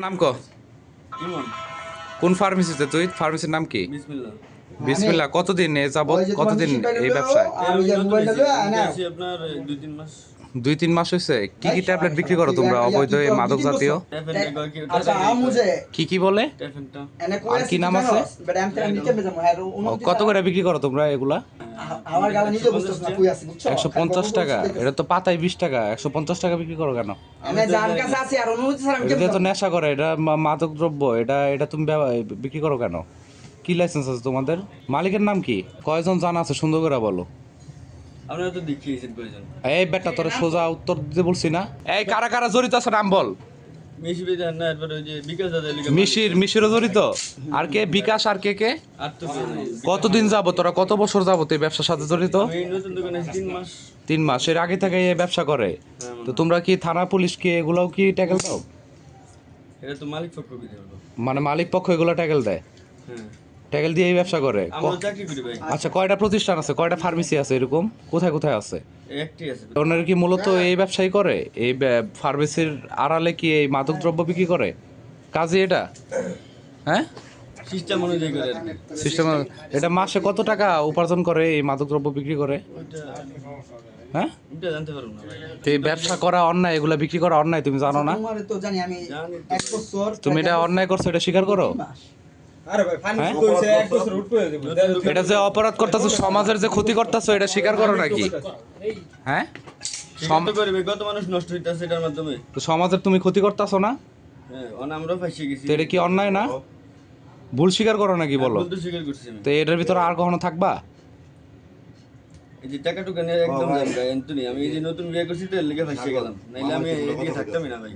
নাম ক ইমন কোন ফার্মেসিতে তুই ফার্মেসির নাম কি বিসমিল্লাহ বিসমিল্লাহ কতদিন এ যাবত কতদিন এই ব্যবসায় আপনার 2-3 মাস 2-3 মাস হয়েছে কি কি ট্যাবলেট বিক্রি করো তোমরা অবৈধ এই মাদক জাতীয় কি কি বলে আর কি নাম আছে কত করে বিক্রি করো তোমরা এগুলা 150 টাকা এটা তো পাতায় 20 টাকা 150 টাকা বিক্রি করো কেন এটা তো নেশা করে এটা মাদক দ্রব্য এটা এটা তুমি বিক্রি করো কেন কি লাইসেন্স আছে তোমাদের মালিকের নাম কি কয়জন জানা আছে সুন্দর করে বলো আপনারা তো দেখিয়েছেন কয়জন এই বেটা তোরা সোজা উত্তর দিতে বলছি না এই কারা কারা জড়িত আছে নাম বল মিশি বিধান না এরপর ওই যে বিকাশ দাদা লিখে মিশিরও জড়িত আর কে বিকাশ আর কে আর তো কতদিন যাবো তোরা কত বছর যাবো এই ব্যবসার সাথে জড়িত এই নতুন দোকানে 3 মাস 3 মাস এর আগে থেকে এই ব্যবসা করে তো তোমরা কি থানা পুলিশ কি এগুলাও কি ট্যাকেল দাও এটা তো মালিক পক্ষ বিধি হলো মানে মালিক পক্ষ এগুলো ট্যাকেল দেয় হ্যাঁ ট্যাকেল দিয়ে এই ব্যবসা করে আমরা চাকরি করি ভাই আচ্ছা কয়টা প্রতিষ্ঠান আছে কয়টা ফার্মেসি আছে এরকম কোথায় কোথায় আছে একটি আছে ওনারা কি মূলত এই ব্যবসায়ী করে এই ফার্মেসির আড়ালে কি এই মাদক দ্রব্য বিক্রি করে কাজে এটা হ্যাঁ সিস্টেম অনুযায়ী করে আর কি সিস্টেম এটা মাসে কত টাকা উপার্জন করে এই মাদক দ্রব্য বিক্রি করে ওইটা হ্যাঁ ওইটা জানতে পারবো না ভাই এই ব্যবসা করা অন্যায় এগুলা বিক্রি করা অন্যায় তুমি জানো না তো জানি আমি এক বছর তুমি এটা অন্যায় করছো এটা স্বীকার করো আরে ভাই ফানি কইছে এক বছর উঠ করে দেব এটা যে অপরাধ করতেছো সমাজের যে ক্ষতি করতেছো এটা স্বীকার করো নাকি হ্যাঁ সম তো করবে কত মানুষ নষ্ট হইতাছে এটার মাধ্যমে তো সমাজের তুমি ক্ষতি করতেছো না হ্যাঁ আমরা ফাঁসি গেছি তো এটা কি অন্যায় না ভুল স্বীকার করো নাকি বলো ভুল তো স্বীকার করছি আমি তো এটার ভিতরে আর কখনো থাকবা এই যে টাকা টুকা নিয়ে একদম জানগা এন্তুনি আমি এই যে নতুন বিয়ে করছি তো এর লেগে ফাঁসি গেলাম নাইলে আমি এদিকে থাকতামই না ভাই